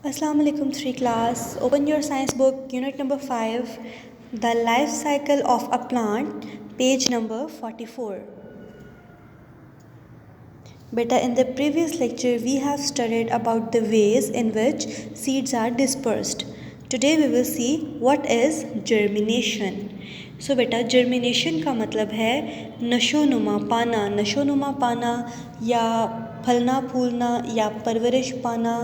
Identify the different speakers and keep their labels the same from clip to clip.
Speaker 1: Assalamu alaikum 3 class. Open your science book, unit number 5, The Life Cycle of a Plant, page number 44. Beta, in the previous lecture we have studied about the ways in which seeds are dispersed. Today we will see what is germination. So beta, germination का मतलब है नशोनुमा पाना या फलना फूलना या परवरिश पाना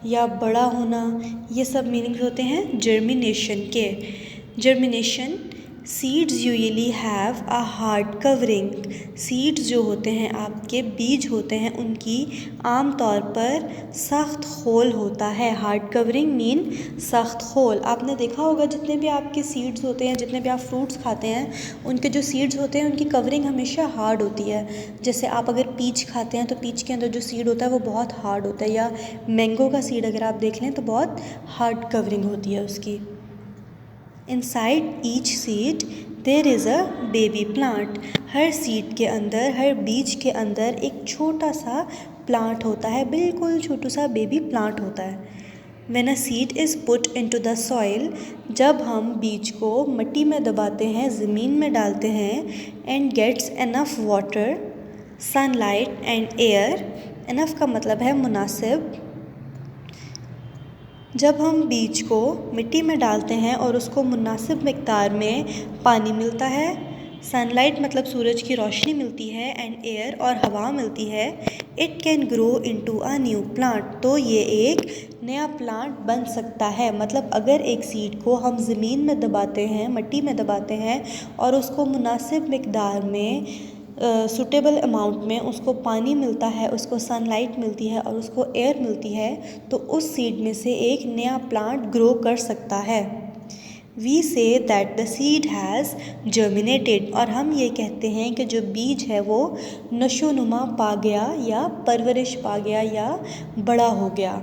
Speaker 1: या बड़ा होना, ये सब मीनिंग्स होते हैं जर्मिनेशन के। Germination seeds usually have a hard covering. Seeds जो होते हैं, आपके बीज होते हैं, उनकी आम तौर पर सख्त खोल होता है। हार्ड कवरिंग मीन सख्त खोल। आपने देखा होगा जितने भी आपके सीड्स होते हैं, जितने भी आप फ्रूट्स खाते हैं, उनके जो सीड्स होते हैं उनकी कवरिंग हमेशा हार्ड होती है। जैसे आप अगर पीच खाते हैं तो पीच के अंदर जो सीड होता है वो बहुत हार्ड होता है, या मैंगो का सीड अगर आप देख लें तो बहुत हार्ड कवरिंग होती है उसकी। Inside each seed there is a baby plant. Her seed के अंदर, हर बीज के अंदर एक छोटा सा प्लांट होता है, बिल्कुल छोटू सा बेबी प्लांट होता है। When a seed is put into the soil, जब हम बीज को मिट्टी में दबाते हैं, ज़मीन में डालते हैं, and gets enough water, sunlight and air, enough का मतलब है मुनासिब। जब हम बीज को मिट्टी में डालते हैं और उसको मुनासिब मिक़दार में पानी मिलता है, सनलाइट मतलब सूरज की रोशनी मिलती है, एंड एयर और हवा मिलती है, it can grow into a new plant, तो ये एक नया प्लांट बन सकता है। मतलब अगर एक सीड को हम ज़मीन में दबाते हैं, मिट्टी में दबाते हैं और उसको मुनासिब मिक़दार में सूटेबल अमाउंट में उसको पानी मिलता है, उसको सनलाइट मिलती है और उसको एयर मिलती है, तो उस सीड में से एक नया प्लांट ग्रो कर सकता है। We see that the seed has germinated, और हम ये कहते हैं कि जो बीज है वो नशोनुमा पा गया या परवरिश पा गया या बड़ा हो गया।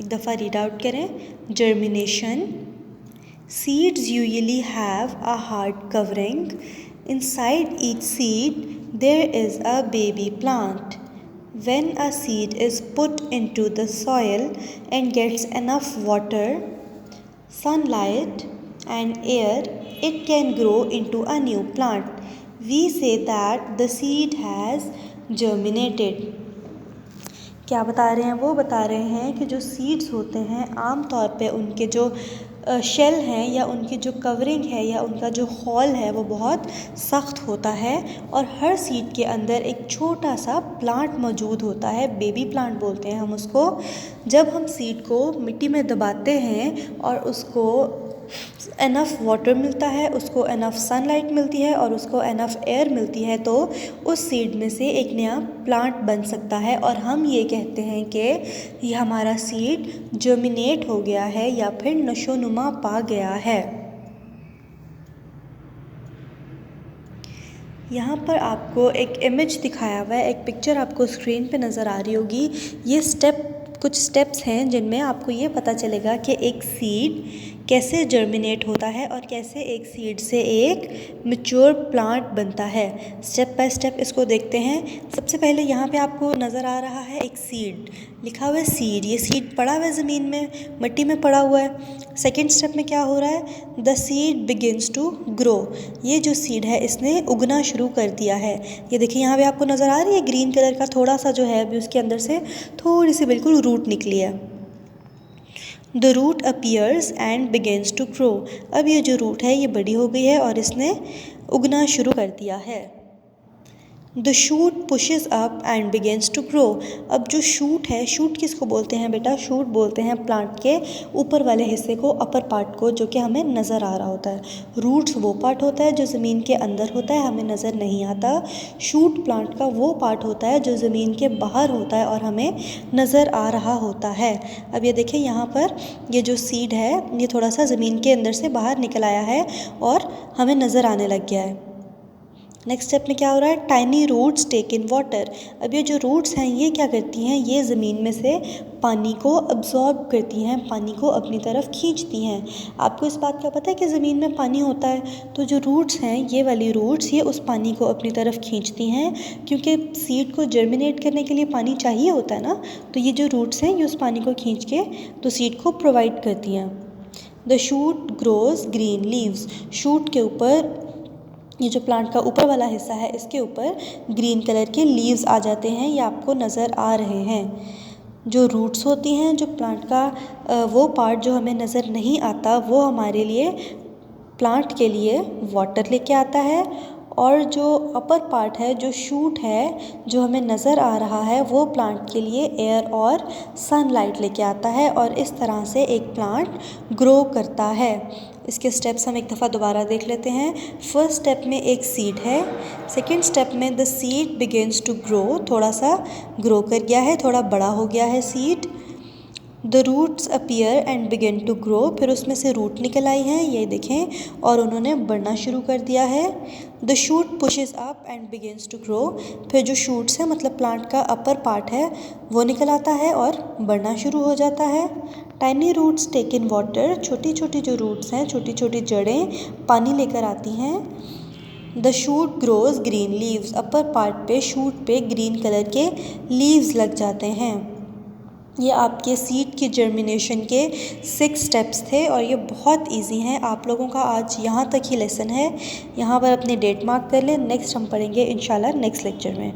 Speaker 1: एक दफ़ा रीड आउट करें। Germination, seeds usually have a hard covering. Inside each seed there is a baby plant. When a seed is put into the soil and gets enough water, sunlight and air, it can grow into a new plant. We say that the seed has germinated. क्या बता रहे हैं? वो बता रहे हैं कि जो सीड्स होते हैं आम तौर पे उनके जो शेल हैं या उनकी जो कवरिंग है या उनका जो खोल है वो बहुत सख्त होता है, और हर सीड के अंदर एक छोटा सा प्लांट मौजूद होता है, बेबी प्लांट बोलते हैं हम उसको। जब हम सीड को मिट्टी में दबाते हैं और उसको एनफ वाटर मिलता है, उसको एनफ सनलाइट मिलती है और उसको एनफ एयर मिलती है, तो उस सीड में से एक नया प्लांट बन सकता है, और हम ये कहते हैं कि ये हमारा सीड जर्मिनेट हो गया है या फिर नशोनुमा पा गया है। यहाँ पर आपको एक इमेज दिखाया हुआ है, एक पिक्चर आपको स्क्रीन पे नज़र आ रही होगी। ये कुछ स्टेप्स हैं जिनमें आपको ये पता चलेगा कि एक सीड कैसे जर्मिनेट होता है और कैसे एक सीड से एक मैच्योर प्लांट बनता है। स्टेप बाय स्टेप इसको देखते हैं। सबसे पहले यहाँ पे आपको नज़र आ रहा है एक सीड, लिखा हुआ है सीड। ये सीड पड़ा हुआ है ज़मीन में, मिट्टी में पड़ा हुआ है। सेकेंड स्टेप में क्या हो रहा है? The seed begins to grow. ये जो सीड है इसने उगना शुरू कर दिया है। ये देखिए यहाँ पे आपको नज़र आ रही है ग्रीन कलर का थोड़ा सा जो है अभी उसके अंदर से थोड़ी सी बिल्कुल रूट निकली है। The root appears and begins to grow. अब ये जो रूट है ये बड़ी हो गई है और इसने उगना शुरू कर दिया है। The shoot pushes up and begins to grow. अब जो शूट है, शूट किसको बोलते हैं बेटा? शूट बोलते हैं प्लांट के ऊपर वाले हिस्से को, अपर पार्ट को, जो कि हमें नज़र आ रहा होता है। रूट्स वो पार्ट होता है जो ज़मीन के अंदर होता है, हमें नज़र नहीं आता। शूट प्लांट का वो पार्ट होता है जो ज़मीन के बाहर होता है और हमें नज़र आ रहा होता है। अब ये देखिए यहाँ पर ये जो सीड है ये थोड़ा सा ज़मीन के अंदर से बाहर निकल आया है और हमें नज़र आने लग गया है। नेक्स्ट स्टेप में क्या हो रहा है, tiny roots take in water. अब ये जो रूट्स हैं ये क्या करती हैं, ये ज़मीन में से पानी को अब्जॉर्ब करती हैं, पानी को अपनी तरफ खींचती हैं। आपको इस बात का पता है कि ज़मीन में पानी होता है, तो जो रूट्स हैं ये वाली रूट्स ये उस पानी को अपनी तरफ खींचती हैं, क्योंकि सीड को जर्मिनेट करने के लिए पानी चाहिए होता है ना, तो ये जो रूट्स हैं ये उस पानी को खींच के तो सीड को प्रोवाइड करती हैं। The shoot grows green leaves. Shoot के ऊपर, ये जो प्लांट का ऊपर वाला हिस्सा है इसके ऊपर ग्रीन कलर के लीव्स आ जाते हैं, ये आपको नज़र आ रहे हैं। जो रूट्स होती हैं, जो प्लांट का वो पार्ट जो हमें नज़र नहीं आता वो हमारे लिए, प्लांट के लिए वाटर लेके आता है, और जो अपर पार्ट है, जो शूट है जो हमें नज़र आ रहा है, वो प्लांट के लिए एयर और सनलाइट लेके आता है, और इस तरह से एक प्लांट ग्रो करता है। इसके स्टेप्स हम एक दफ़ा दोबारा देख लेते हैं। फर्स्ट स्टेप में एक सीड है, सेकेंड स्टेप में the seed begins to grow, थोड़ा सा ग्रो कर गया है, थोड़ा बड़ा हो गया है seed. The roots appear and begin to grow, फिर उसमें से रूट निकल आई हैं, ये देखें, और उन्होंने बढ़ना शुरू कर दिया है। The shoot pushes up and begins to grow, फिर जो शूट्स है मतलब प्लांट का अपर पार्ट है वो निकल आता है और बढ़ना शुरू हो जाता है। Tiny roots take in water, छोटी छोटी जो रूट्स हैं, छोटी छोटी जड़ें पानी लेकर आती हैं। The shoot grows green leaves, upper part पे शूट पे ग्रीन कलर के लीव्स लग जाते हैं। ये आपके सीड की जर्मिनेशन के 6 स्टेप्स थे और ये बहुत इजी हैं। आप लोगों का आज यहाँ तक ही लेसन है, यहाँ पर अपने डेट मार्क कर लें। नेक्स्ट हम पढ़ेंगे इंशाल्लाह नेक्स्ट लेक्चर में।